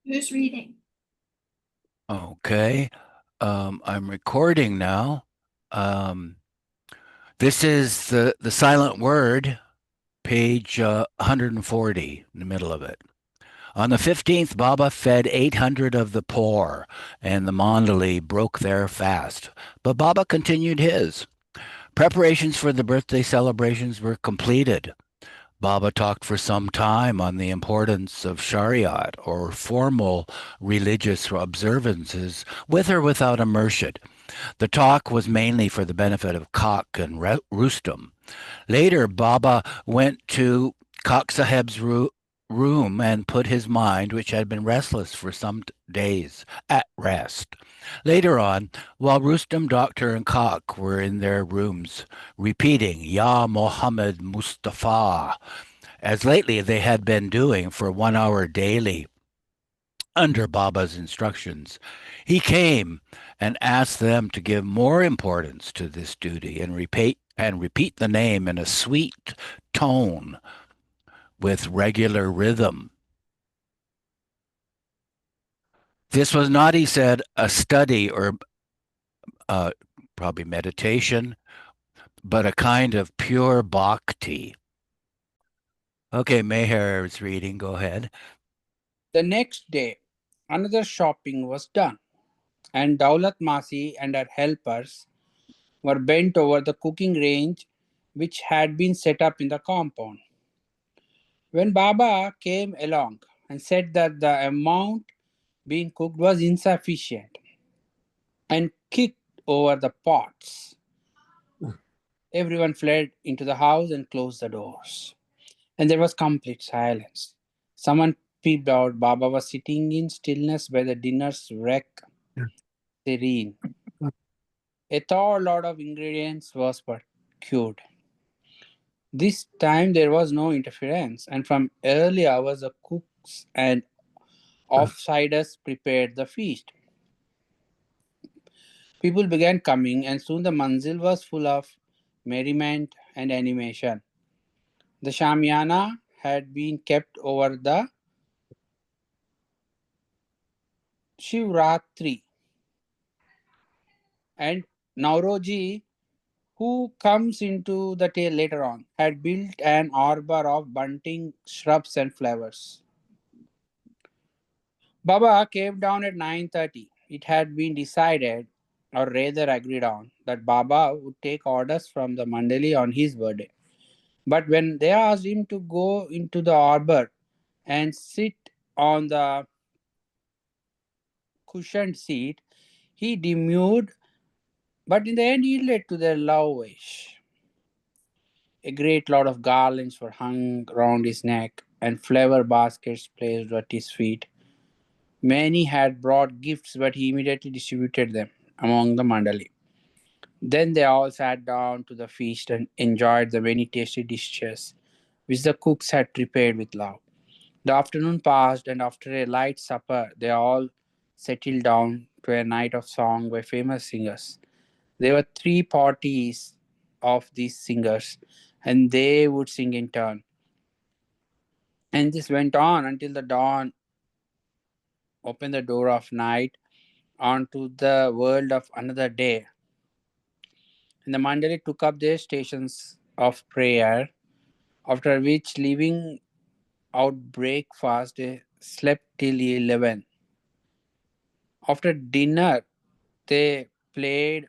Who's reading? Okay. I'm recording now. Um, this is the silent word, page 140, in the middle of it. On the 15th, Baba fed 800 of the poor, and the Mandali broke their fast. But Baba continued his. Preparations for the birthday celebrations were completed. Baba talked for some time on the importance of Shariat, or formal religious observances, with or without a murshid. The talk was mainly for the benefit of Kak and Rustum. Later, Baba went to Kak Saheb's room and put his mind, which had been restless for some days, at rest. Later on, while Rustum, Doctor, and Kak were in their rooms, repeating, Ya Muhammad Mustafa, as lately they had been doing for 1 hour daily, under Baba's instructions, he came and asked them to give more importance to this duty and repeat the name in a sweet tone with regular rhythm. This was not, he said, a study or uh, probably meditation, but a kind of pure bhakti. Okay, Meher is reading. Go ahead. The next day, another shopping was done, and Daulat Masi and her helpers were bent over the cooking range which had been set up in the compound. When Baba came along and said that the amount being cooked was insufficient and kicked over the pots, everyone fled into the house and closed the doors. And there was complete silence. Someone peeped out. Baba was sitting in stillness by the dinner's wreck, serene. A third lot of ingredients was procured. This time there was no interference, and from early hours the cooks and offsiders prepared the feast. People began coming, and soon the manzil was full of merriment and animation. The shamiana had been kept over the Shivratri, and Nauroji, who comes into the tale later on, had built an arbor of bunting shrubs and flowers. Baba came down at 9:30. It had been decided, or rather agreed on, that Baba would take orders from the Mandali on his birthday. But when they asked him to go into the arbor and sit on the cushioned seat, he demurred, but in the end yielded to their love wish. A great lot of garlands were hung round his neck, and flower baskets placed at his feet. Many had brought gifts, but he immediately distributed them among the mandali. Then they all sat down to the feast and enjoyed the many tasty dishes which the cooks had prepared with love. The afternoon passed, and after a light supper, they all settled down to a night of song by famous singers. There were three parties of these singers, and they would sing in turn. And this went on until the dawn opened the door of night onto the world of another day. And the Mandali took up their stations of prayer, after which, leaving out breakfast, they slept till 11. After dinner, they played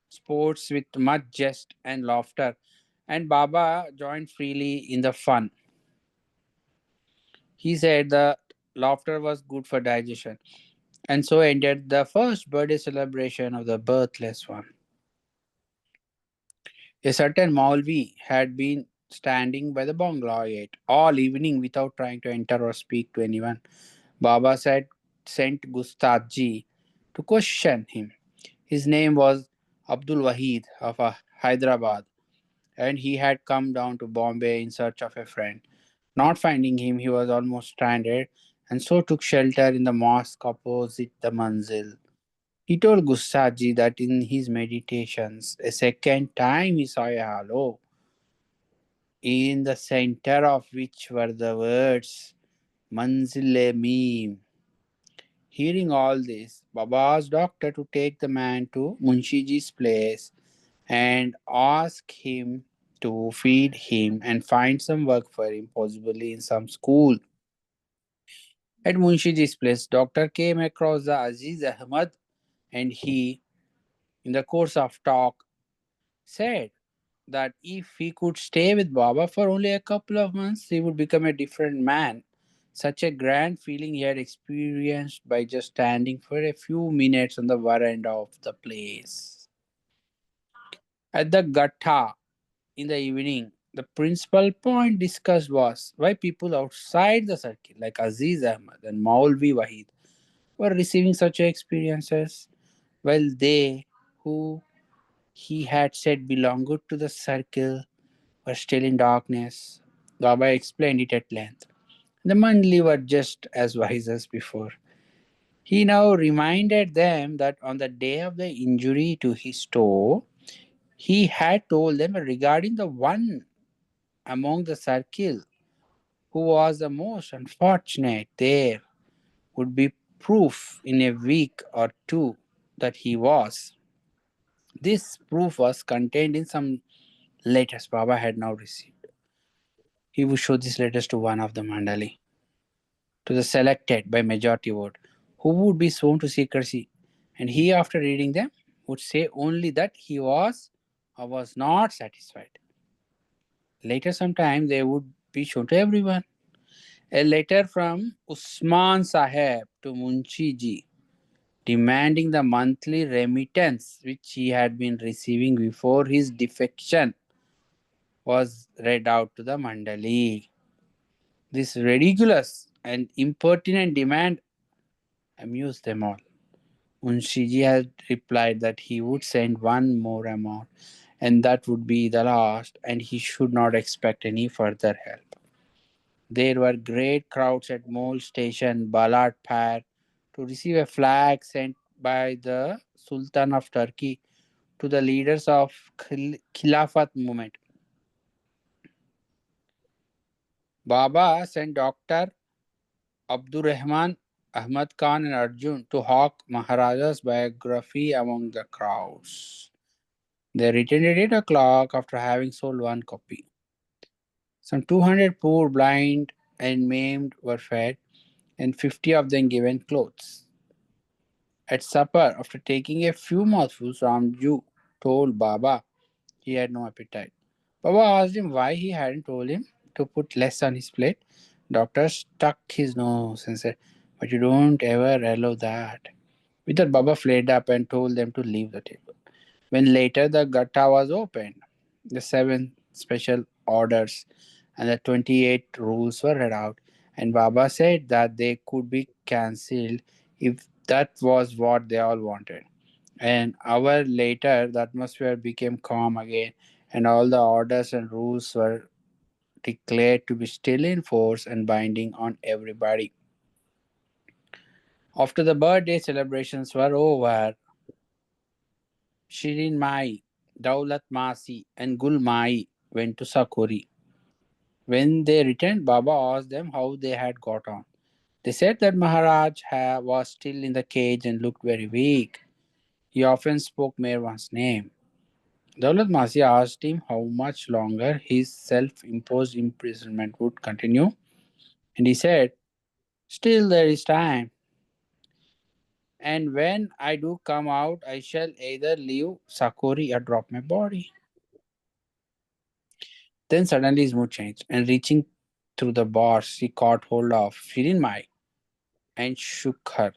sports with much jest and laughter, and Baba joined freely in the fun. He said the laughter was good for digestion, and so ended the first birthday celebration of the birthless one. A certain Maulvi had been standing by the bungalow gate all evening without trying to enter or speak to anyone. Baba said sent Gustadji to question him. His name was Abdul Wahid of Hyderabad, and he had come down to Bombay in search of a friend. Not finding him, he was almost stranded, and so took shelter in the mosque opposite the manzil. He told Gustaji that in his meditations, a second time he saw a halo, in the center of which were the words manzile meem. Hearing all this, Baba asked doctor to take the man to Munshiji's place and ask him to feed him and find some work for him, possibly in some school. At Munshiji's place, doctor came across the Aziz Ahmad and he, in the course of talk, said that if he could stay with Baba for only a couple of months, he would become a different man. Such a grand feeling he had experienced by just standing for a few minutes on the veranda of the place. At the Gatha in the evening, the principal point discussed was why people outside the circle, like Aziz Ahmad and Maulvi Wahid, were receiving such experiences, while they, who he had said belonged to the circle, were still in darkness. Baba explained it at length. The Mandli were just as wise as before. He now reminded them that on the day of the injury to his toe, he had told them regarding the one among the circle who was the most unfortunate there would be proof in a week or two that he was. This proof was contained in some letters Baba had now received. He would show these letters to one of the Mandali, to the selected by majority vote, who would be sworn to secrecy, and he, after reading them, would say only that he was or was not satisfied. Later, sometime, they would be shown to everyone. A letter from Usman Saheb to Munshi Ji demanding the monthly remittance which he had been receiving before his defection was read out to the Mandali. This ridiculous and impertinent demand amused them all. Munshiji had replied that he would send one more amount and that would be the last, and he should not expect any further help. There were great crowds at Mole Station, Balad Par, to receive a flag sent by the Sultan of Turkey to the leaders of Khilafat movement. Baba sent Dr. Abdurrahman Ahmad Khan and Arjun to hawk Maharaja's biography among the crowds. They returned at 8 o'clock after having sold one copy. Some 200 poor, blind, and maimed were fed, and 50 of them given clothes. At supper, after taking a few mouthfuls, Ramju told Baba he had no appetite. Baba asked him why he hadn't told him to put less on his plate. Doctor stuck his nose and said, "But you don't ever allow that." With that, Baba flared up and told them to leave the table. When later the Gatha was opened, the seven special orders and the 28 rules were read out, and Baba said that they could be cancelled if that was what they all wanted. An hour later, the atmosphere became calm again, and all the orders and rules were declared to be still in force and binding on everybody. After the birthday celebrations were over, Shirin Mai, Daulat Masi, and Gul Mai went to Sakuri. When they returned, Baba asked them how they had got on. They said that Maharaj was still in the cage and looked very weak. He often spoke Merwan's name. Daulat Masi asked him how much longer his self imposed imprisonment would continue, and he said, "Still there is time, and when I do come out, I shall either leave Sakori or drop my body." Then suddenly his mood changed, and reaching through the bars, he caught hold of Shirin Mai and shook her.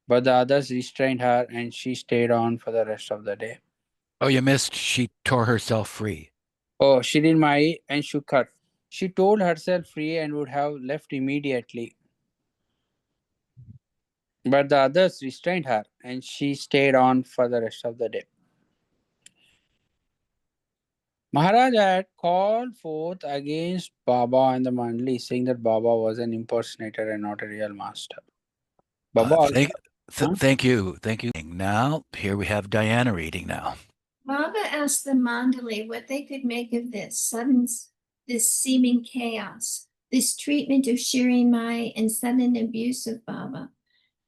But the others restrained her, and she stayed on for the rest of the day. Oh, you missed. She tore herself free. Oh, Shirin Mai and shook her. She told herself free and would have left immediately. But the others restrained her, and she stayed on for the rest of the day. Maharaj had called forth against Baba and the Mandli, saying that Baba was an impersonator and not a real master. Baba also. Thank, Huh? thank you, thank you. Now, here we have Diana reading now. Baba asked the Mandali what they could make of this seeming chaos. This treatment of Shiri Mai and sudden abuse of Baba,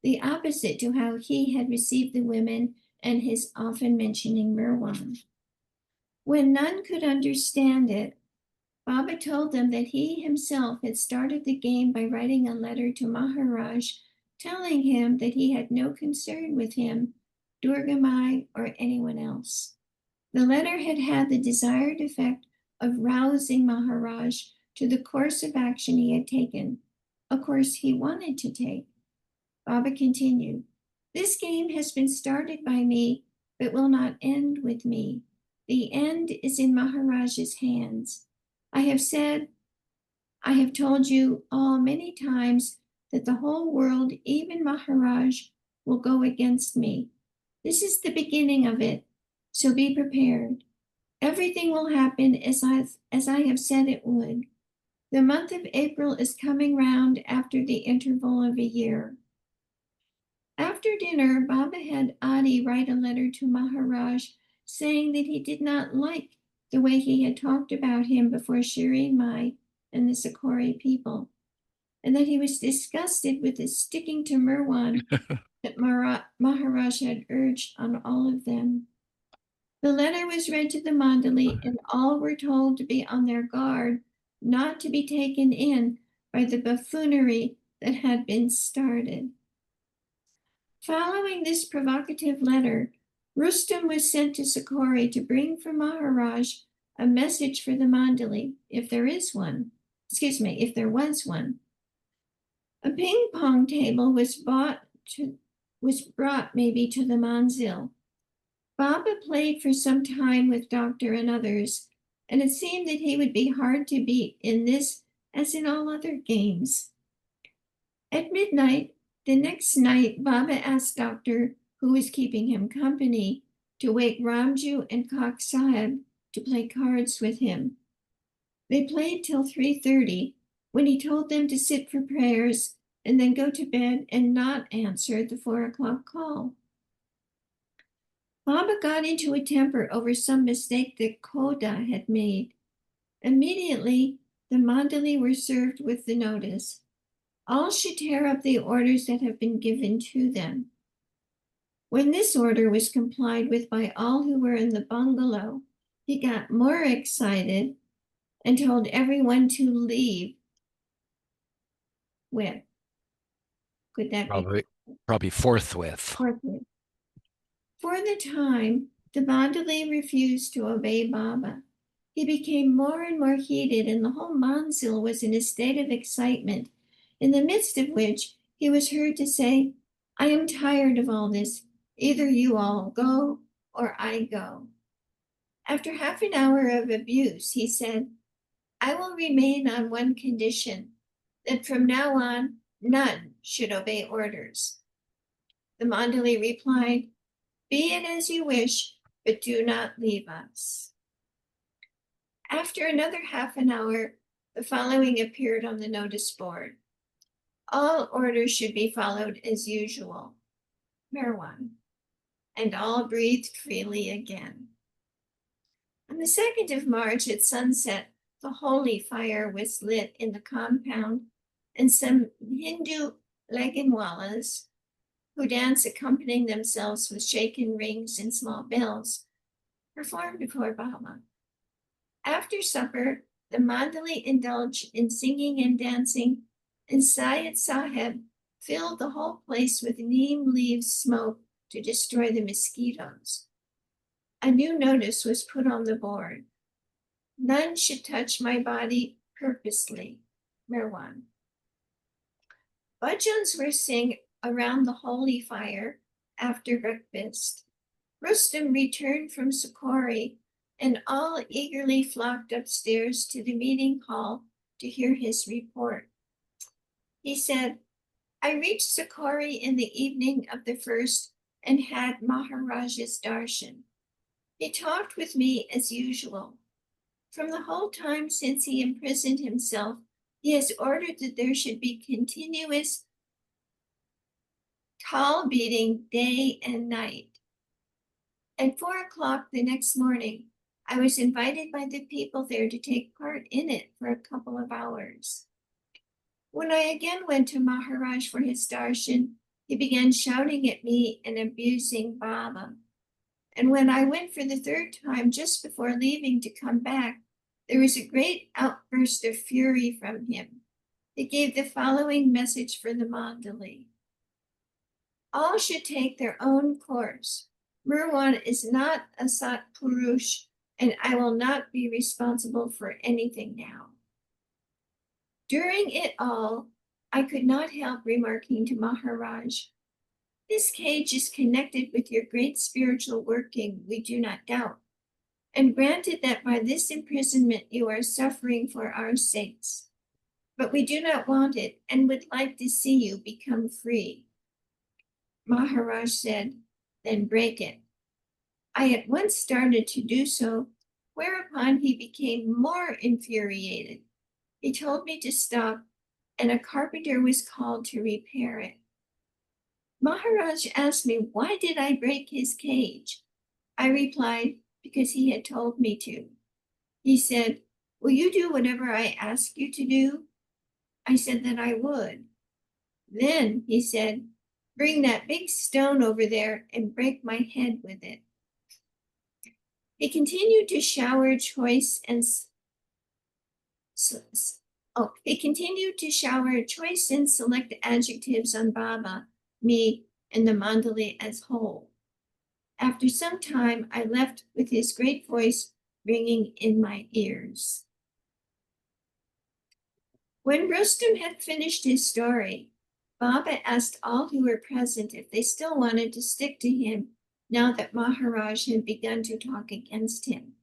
the opposite to how he had received the women and his often mentioning Mirwan. When none could understand it, Baba told them that he himself had started the game by writing a letter to Maharaj telling him that he had no concern with him, Durgamai, or anyone else. The letter had had the desired effect of rousing Maharaj to the course of action he had taken, a course he wanted to take. Baba continued, "This game has been started by me, but will not end with me. The end is in Maharaj's hands. I have told you all many times that the whole world, even Maharaj, will go against me. This is the beginning of it, so be prepared. Everything will happen as I have said it would. The month of April is coming round after the interval of a year." After dinner, Baba had Adi write a letter to Maharaj saying that he did not like the way he had talked about him before Shiri Mai and the Sikori people, and that he was disgusted with the sticking to Mirwan that Maharaj had urged on all of them. The letter was read to the Mandali, and all were told to be on their guard not to be taken in by the buffoonery that had been started. Following this provocative letter, Rustam was sent to Sikori to bring for Maharaj a message for the Mandali, if there was one. A ping pong table was brought maybe to the manzil. Baba played for some time with Doctor and others, and it seemed that he would be hard to beat in this as in all other games. At midnight, the next night, Baba asked Doctor, who was keeping him company, to wake Ramju and Kak Sahib to play cards with him. They played till 3:30, when he told them to sit for prayers and then go to bed and not answer the 4 o'clock call. Baba got into a temper over some mistake that Koda had made. Immediately, the Mandali were served with the notice. All should tear up the orders that have been given to them. When this order was complied with by all who were in the bungalow, he got more excited and told everyone to leave with. Could that Probably forthwith. be? For the time, the Mandali refused to obey Baba. He became more and more heated, and the whole manzil was in a state of excitement, in the midst of which he was heard to say, "I am tired of all this. Either you all go or I go." After half an hour of abuse, he said, "I will remain on one condition, that from now on none should obey orders." The Mandali replied, "Be it as you wish, but do not leave us." After another half an hour, the following appeared on the notice board. All orders should be followed as usual. Mirwan. And all breathed freely again. On the 2nd of March at sunset, the holy fire was lit in the compound, and some Hindu Laganwalas, who dance accompanying themselves with shaken rings and small bells, performed before Baba. After supper, the Mandali indulged in singing and dancing, and Syed Sahib filled the whole place with neem leaves smoke to destroy the mosquitoes. A new notice was put on the board. None should touch my body purposely. Mirwan. Bhajans were sung around the holy fire after breakfast. Rustam returned from Sikori, and all eagerly flocked upstairs to the meeting hall to hear his report. He said, "I reached Sikori in the evening of the 1st and had Maharaj's darshan. He talked with me as usual. From the whole time since he imprisoned himself, he has ordered that there should be continuous tal beating day and night. At 4 o'clock the next morning, I was invited by the people there to take part in it for a couple of hours. When I again went to Maharaj for his darshan, he began shouting at me and abusing Baba. And when I went for the third time, just before leaving to come back, there was a great outburst of fury from him. He gave the following message for the Mandali. All should take their own course. Mirwan is not a Sat Purush, and I will not be responsible for anything now. During it all, I could not help remarking to Maharaj, this cage is connected with your great spiritual working, we do not doubt. And granted that by this imprisonment you are suffering for our sakes. But we do not want it and would like to see you become free. Maharaj said, then break it. I at once started to do so, whereupon he became more infuriated. He told me to stop, and a carpenter was called to repair it. Maharaj asked me, why did I break his cage? I replied, because he had told me to. He said, will you do whatever I ask you to do? I said that I would. Then he said, bring that big stone over there and break my head with it. He continued to shower choice and select adjectives on Baba, me, and the Mandali as whole. After some time, I left with his great voice ringing in my ears. When Rustam had finished his story, Baba asked all who were present if they still wanted to stick to him now that Maharaj had begun to talk against him.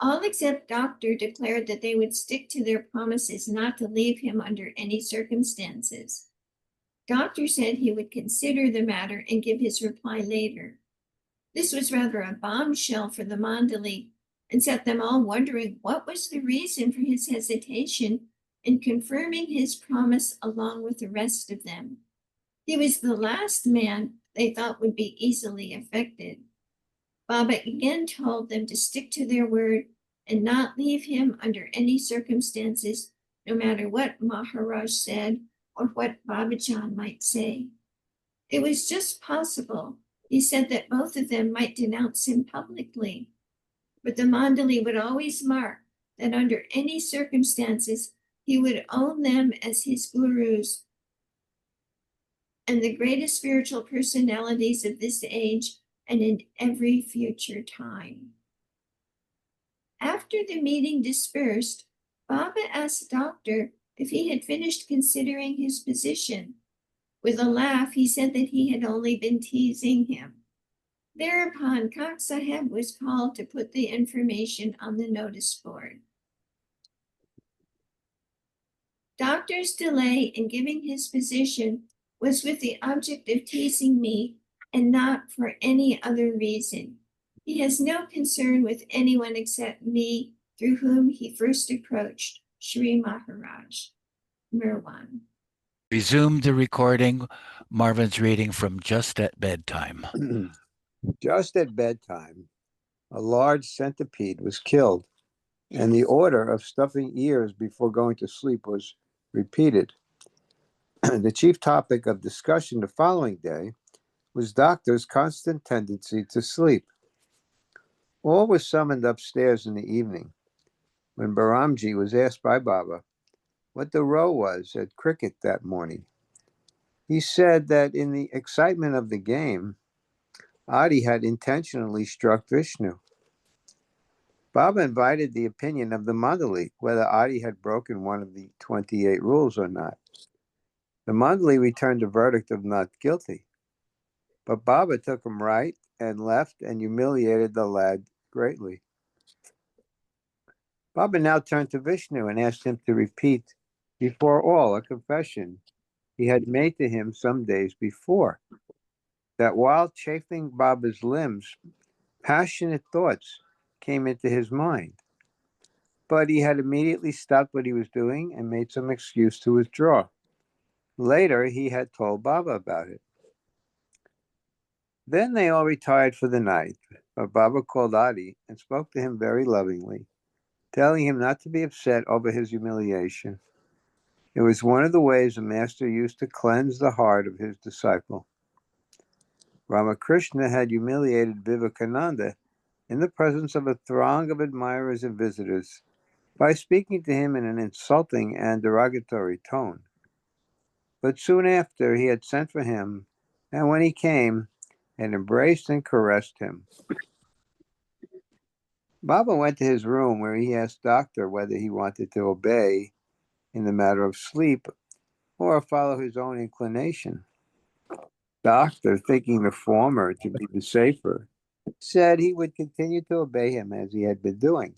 All except Doctor declared that they would stick to their promises not to leave him under any circumstances. Doctor said he would consider the matter and give his reply later. This was rather a bombshell for the Mandali and set them all wondering what was the reason for his hesitation in confirming his promise along with the rest of them. He was the last man they thought would be easily affected. Baba again told them to stick to their word and not leave him under any circumstances, no matter what Maharaj said or what Brabazon might say. It was just possible, he said, that both of them might denounce him publicly. But the Mandali would always mark that under any circumstances, he would own them as his gurus and the greatest spiritual personalities of this age and in every future time. After the meeting dispersed, Baba asked Doctor if he had finished considering his position. With a laugh, he said that he had only been teasing him. Thereupon, Kak Saheb was called to put the information on the notice board. Doctor's delay in giving his position was with the object of teasing me and not for any other reason. He has no concern with anyone except me, through whom he first approached Shri Maharaj. Mirwan. Resume the recording. Marvin's reading from Just at Bedtime. Just at bedtime, a large centipede was killed, and the order of stuffing ears before going to sleep was repeated. The chief topic of discussion the following day was Doctor's constant tendency to sleep. All was summoned upstairs in the evening, when Baramji was asked by Baba what the row was at cricket that morning. He said that in the excitement of the game, Adi had intentionally struck Vishnu. Baba invited the opinion of the Mandali whether Adi had broken one of the 28 rules or not. The Mandali returned a verdict of not guilty, but Baba took him right and left and humiliated the lad greatly. Baba now turned to Vishnu and asked him to repeat before all a confession he had made to him some days before, that while chafing Baba's limbs, passionate thoughts came into his mind. But he had immediately stopped what he was doing and made some excuse to withdraw. Later, he had told Baba about it. Then they all retired for the night, but Baba called Adi and spoke to him very lovingly, telling him not to be upset over his humiliation. It was one of the ways the master used to cleanse the heart of his disciple. Ramakrishna had humiliated Vivekananda in the presence of a throng of admirers and visitors by speaking to him in an insulting and derogatory tone. But soon after, he had sent for him, and when he came, had embraced and caressed him. Baba went to his room, where he asked Doctor whether he wanted to obey in the matter of sleep or follow his own inclination. Doctor, thinking the former to be the safer, said he would continue to obey him as he had been doing,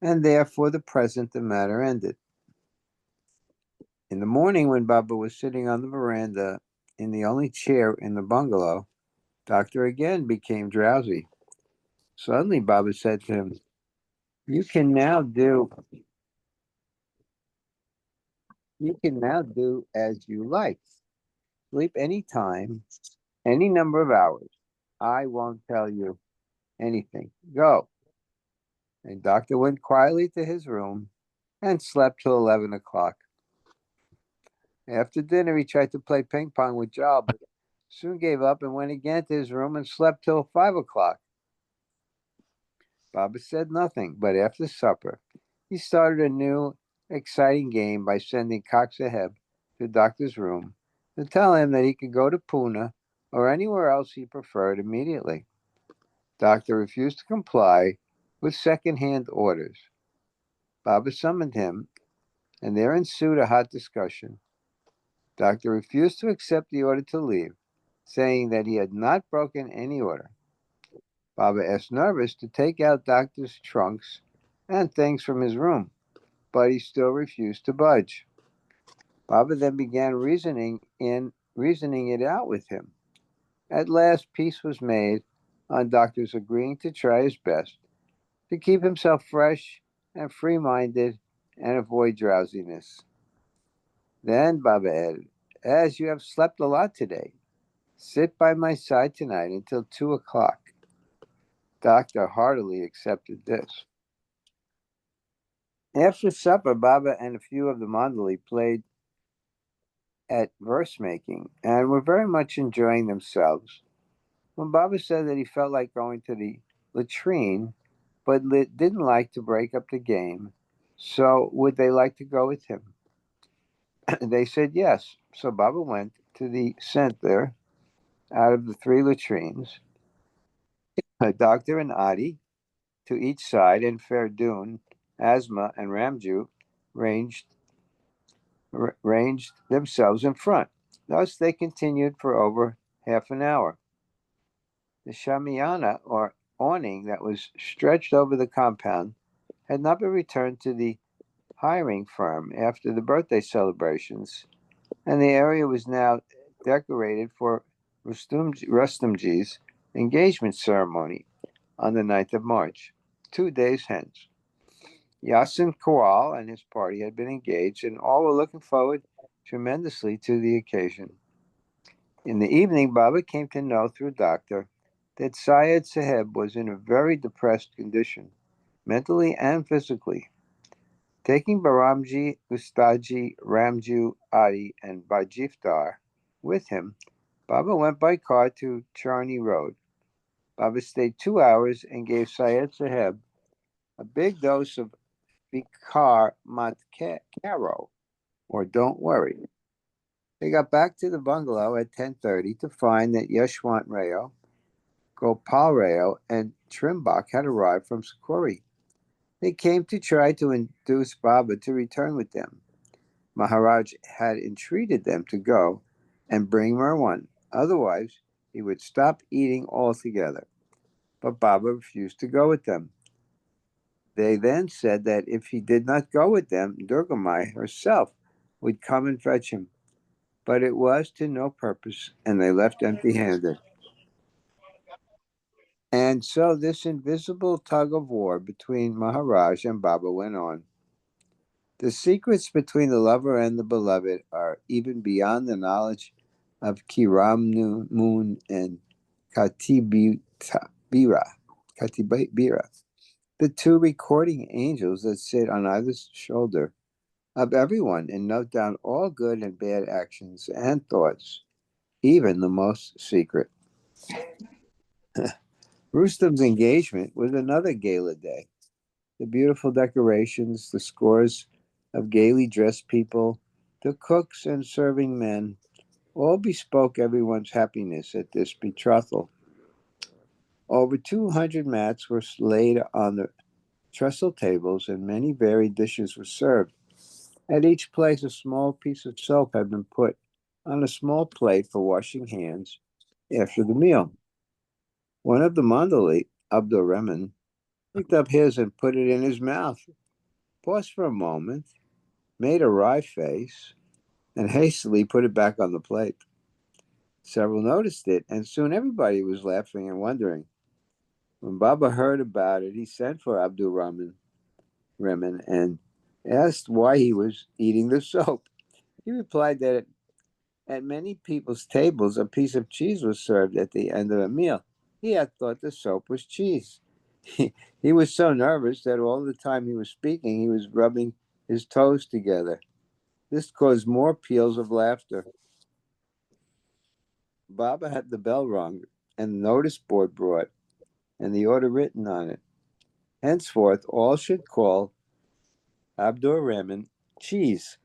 and there for the present the matter ended. In the morning, when Baba was sitting on the veranda in the only chair in the bungalow, Doctor again became drowsy. Suddenly, Baba said to him, You can now do as you like. Sleep any time, any number of hours. I won't tell you anything. Go. And Doctor went quietly to his room and slept till 11 o'clock. After dinner, he tried to play ping pong with Jal, but soon gave up and went again to his room and slept till 5 o'clock. Baba said nothing, but after supper, he started a new, exciting game by sending Cox Saheb to Doctor's room to tell him that he could go to Pune or anywhere else he preferred immediately. Doctor refused to comply with second-hand orders. Baba summoned him, and there ensued a hot discussion. Doctor refused to accept the order to leave, saying that he had not broken any order. Baba asked Nervous to take out Doctor's trunks and things from his room, but he still refused to budge. Baba then began reasoning it out with him. At last, peace was made on Doctor's agreeing to try his best to keep himself fresh and free-minded and avoid drowsiness. Then Baba added, As you have slept a lot today, sit by my side tonight until 2 o'clock. Doctor heartily accepted this. After supper, Baba and a few of the Mandali played at verse making and were very much enjoying themselves. When Baba said that he felt like going to the latrine, but didn't like to break up the game, so would they like to go with him? They said yes. So Baba went to the center out of the 3 latrines, a doctor and Adi to each side, and Ferdun, Asma, and Ramju ranged themselves in front. Thus they continued for over half an hour. The shamiana, or awning, that was stretched over the compound had not been returned to the hiring firm after the birthday celebrations, and the area was now decorated for Rustamji's engagement ceremony on the 9th of March, 2 days hence. Yasin Kowal and his party had been engaged, and all were looking forward tremendously to the occasion. In the evening, Baba came to know through Doctor that Syed Saheb was in a very depressed condition, mentally and physically. Taking Baramji, Ustaji, Ramju, Adi, and Bajifdar with him, Baba went by car to Charni Road. Baba stayed 2 hours and gave Syed Saheb a big dose of Vikar Mat Karo, or Don't Worry. They got back to the bungalow at 10:30 to find that Yashwant Rao, Gopal Rao, and Trimbak had arrived from Sikori. They came to try to induce Baba to return with them. Maharaj had entreated them to go and bring Merwan, otherwise he would stop eating altogether. But Baba refused to go with them. They then said that if he did not go with them, Durgamai herself would come and fetch him. But it was to no purpose, and they left empty-handed. And so this invisible tug of war between Maharaj and Baba went on. The secrets between the lover and the beloved are even beyond the knowledge of Kiramnu and Katibira. The 2 recording angels that sit on either shoulder of everyone and note down all good and bad actions and thoughts, even the most secret. Rustam's engagement was another gala day. The beautiful decorations, the scores of gaily dressed people, the cooks and serving men, all bespoke everyone's happiness at this betrothal. Over 200 mats were laid on the trestle tables, and many varied dishes were served. At each place, a small piece of soap had been put on a small plate for washing hands after the meal. One of the Mandali, Abdul Rahman, picked up his and put it in his mouth, paused for a moment, made a wry face, and hastily put it back on the plate. Several noticed it, and soon everybody was laughing and wondering. When Baba heard about it, he sent for Abdul Rahman and asked why he was eating the soap. He replied that at many people's tables, a piece of cheese was served at the end of a meal. He had thought the soap was cheese. He was so nervous that all the time he was speaking, he was rubbing his toes together. This caused more peals of laughter. Baba had the bell rung and the notice board brought and the order written on it. Henceforth, all should call Abdur Rahman cheese.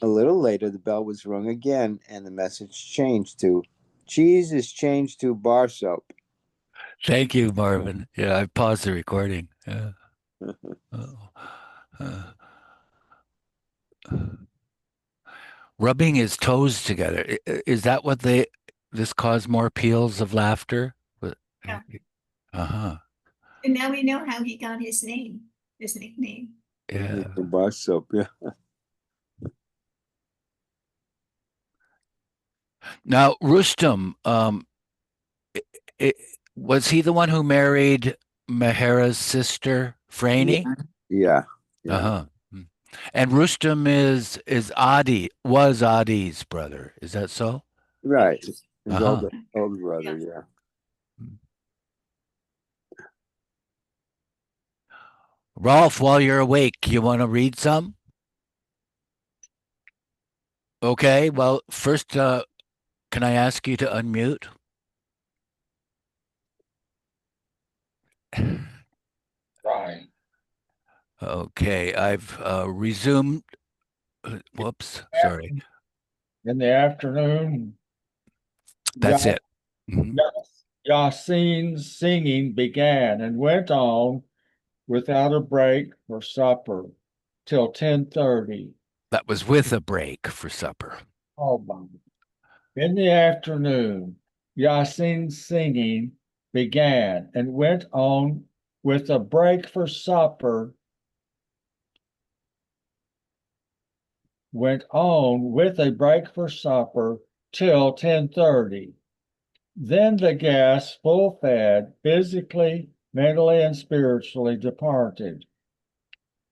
A little later, the bell was rung again, and the message changed to cheese is changed to bar soap. Thank you, Marvin. Yeah, I paused the recording. Yeah. Rubbing his toes together. Is that what this caused more peals of laughter? Yeah. Uh-huh. And now we know how he got his name, his nickname. Yeah. Bar soap, yeah. Now, Rustam, was he the one who married Mehera's sister, Franey? Yeah. Uh-huh. And Rustam was Adi's brother. Is that so? Right. His Uh-huh. older brother, yeah. Rolf, while you're awake, you want to read some? Okay. Well, first, can I ask you to unmute? Right. Okay. I've resumed. Whoops. Sorry. In the afternoon, That's it. Mhm. Yasin's singing began and went on without a break for supper till 10:30. That was with a break for supper. Oh, my. In the afternoon, Yasin's singing began and went on with a break for supper. Went on with a break for supper till 10:30. Then the guests, full fed, physically, mentally, and spiritually, departed.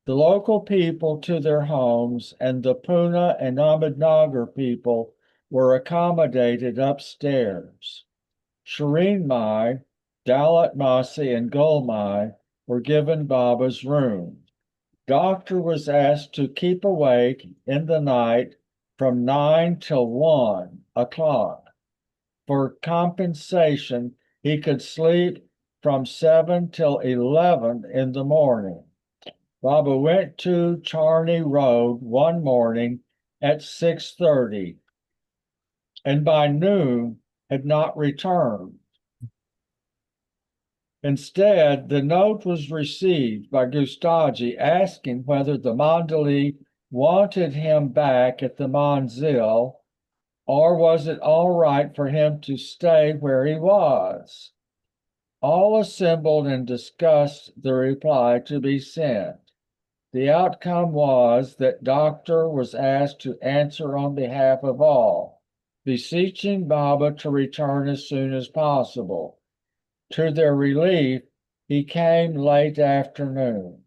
The local people to their homes, and the Pune and Ahmednagar people were accommodated upstairs. Shireen Mai, Dalit Masi, and Gulmai were given Baba's room. Doctor was asked to keep awake in the night from 9 till 1 o'clock. For compensation, he could sleep from 7 till 11 in the morning. Baba went to Charney Road one morning at 6:30 and by noon had not returned. Instead, the note was received by Gustaji asking whether the Mandali wanted him back at the Manzil, or was it all right for him to stay where he was? All assembled and discussed the reply to be sent. The outcome was that Doctor was asked to answer on behalf of all, beseeching Baba to return as soon as possible. To their relief, he came late afternoon.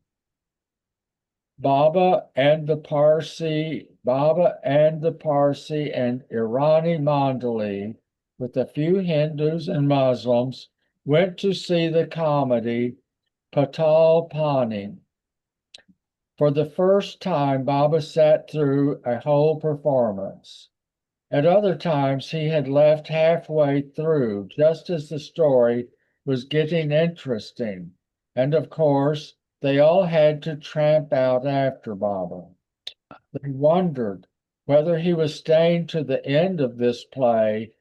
Baba and the Parsi and Irani Mandali, with a few Hindus and Muslims, went to see the comedy Patal Pani. For the first time, Baba sat through a whole performance. At other times, he had left halfway through, just as the story was getting interesting. And of course, they all had to tramp out after Baba. They wondered whether he was staying to the end of this play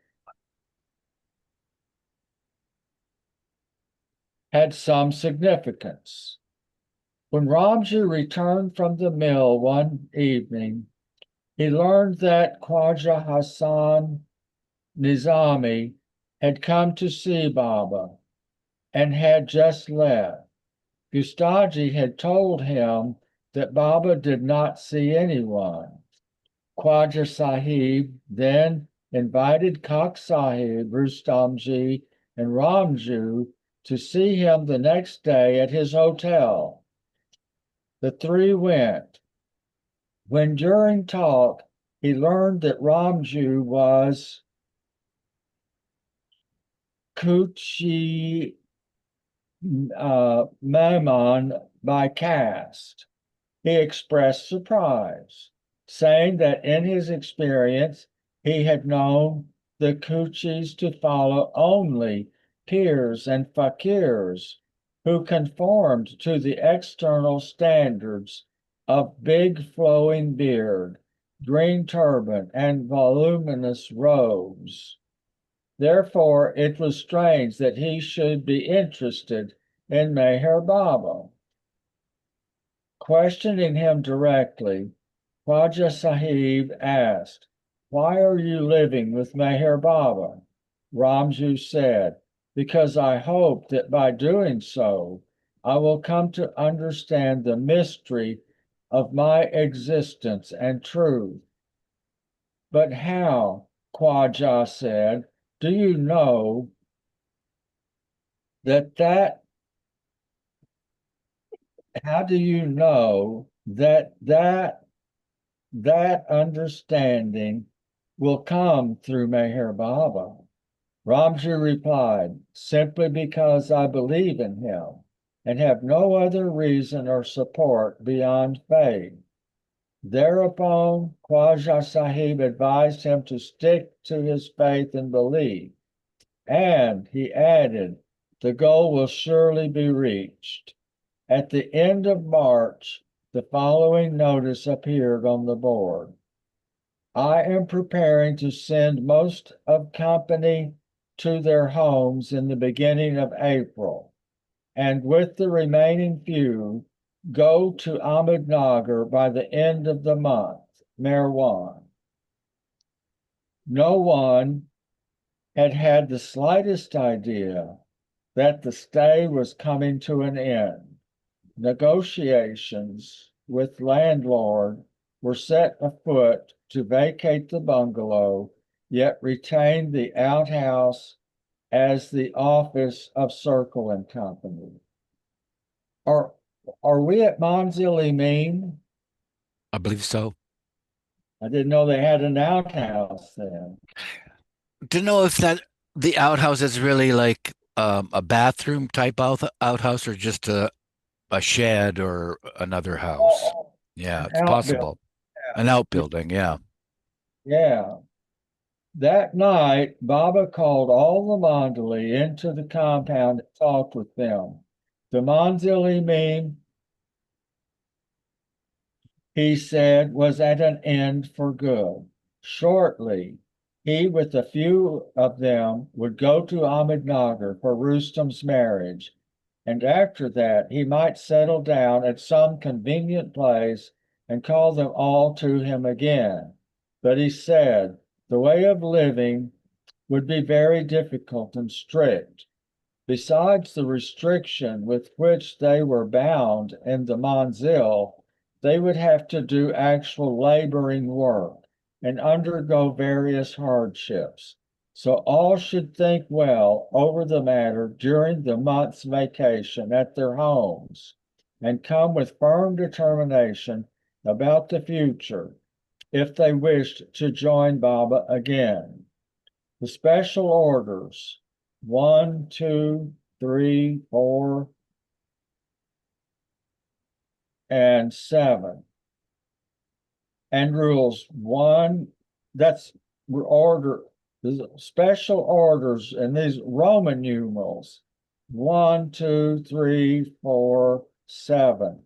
had some significance. When Ramji returned from the mill one evening, he learned that Khwaja Hassan Nizami had come to see Baba and had just left. Gustaji had told him that Baba did not see anyone. Khwaja Sahib then invited Kak Sahib, Rustamji, and Ramju to see him the next day at his hotel. The three went. When during talk, he learned that Ramju was Kuchi Mammon by caste. He expressed surprise, saying that in his experience, he had known the Kuchis to follow only peers and fakirs who conformed to the external standards of big flowing beard, green turban, and voluminous robes. Therefore, it was strange that he should be interested in Meher Baba. Questioning him directly, Khwaja Sahib asked, "Why are you living with Meher Baba?" Ramju said, "Because I hope that by doing so, I will come to understand the mystery of my existence and truth." "But how," Khwaja said, "do you know how do you know that understanding will come through Meher Baba?" Ramji replied, "Simply because I believe in him and have no other reason or support beyond faith." Thereupon, Khwaja Sahib advised him to stick to his faith and belief. And he added, "The goal will surely be reached." At the end of March, the following notice appeared on the board. "I am preparing to send most of company to their homes in the beginning of April, and with the remaining few, go to Ahmednagar by the end of the month, Marwan." No one had had the slightest idea that the stay was coming to an end. Negotiations with landlord were set afoot to vacate the bungalow, yet retain the outhouse as the office of Circle and Company. Are we at Manzil Emin? I believe so. I didn't know they had an outhouse then. Didn't know if the outhouse is really like a bathroom type outhouse or just a shed or another house. Yeah, it's possible. An outbuilding, yeah. Yeah. That night, Baba called all the Mandali into the compound and talked with them. The Manzili meme, he said, was at an end for good. Shortly, he, with a few of them, would go to Ahmednagar for Rustam's marriage, and after that he might settle down at some convenient place and call them all to him again. But he said the way of living would be very difficult and strict. Besides the restriction with which they were bound in the Manzil, they would have to do actual laboring work and undergo various hardships. So all should think well over the matter during the month's vacation at their homes and come with firm determination about the future if they wished to join Baba again. The special orders 1, 2, 3, 4, and 7. And rules 1, that's order, special orders, and these Roman numerals 1, 2, 3, 4, 7.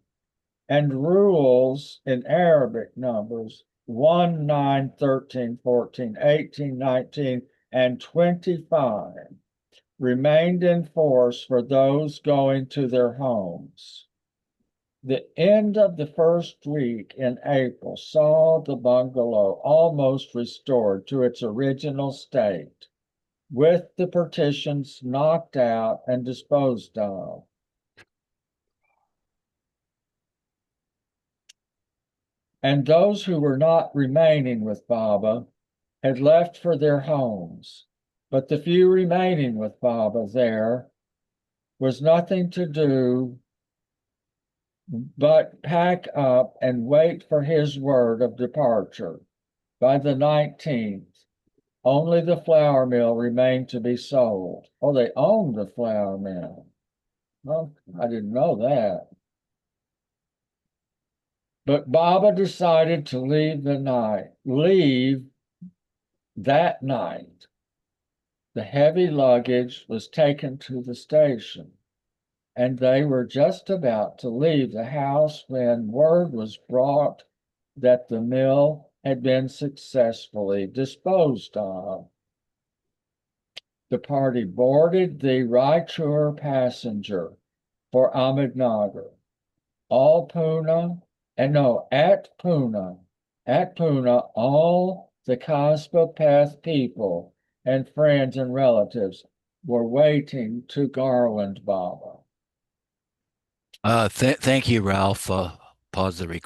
And rules in Arabic numbers 1, 9, 13, 14, 18, 19, and 25 remained in force for those going to their homes. The end of the first week in April saw the bungalow almost restored to its original state, with the partitions knocked out and disposed of. And those who were not remaining with Baba had left for their homes, but the few remaining with Baba there was nothing to do but pack up and wait for his word of departure. By the 19th, only the flour mill remained to be sold. Oh, they owned the flour mill. Well, I didn't know that. But Baba decided to leave that night. The heavy luggage was taken to the station, and they were just about to leave the house when word was brought that the mill had been successfully disposed of. The party boarded the Raichur passenger for Ahmednagar. At Pune, all the Kaspa Path people and friends and relatives were waiting to garland Baba. Thank you, Ralph. Pause the recording.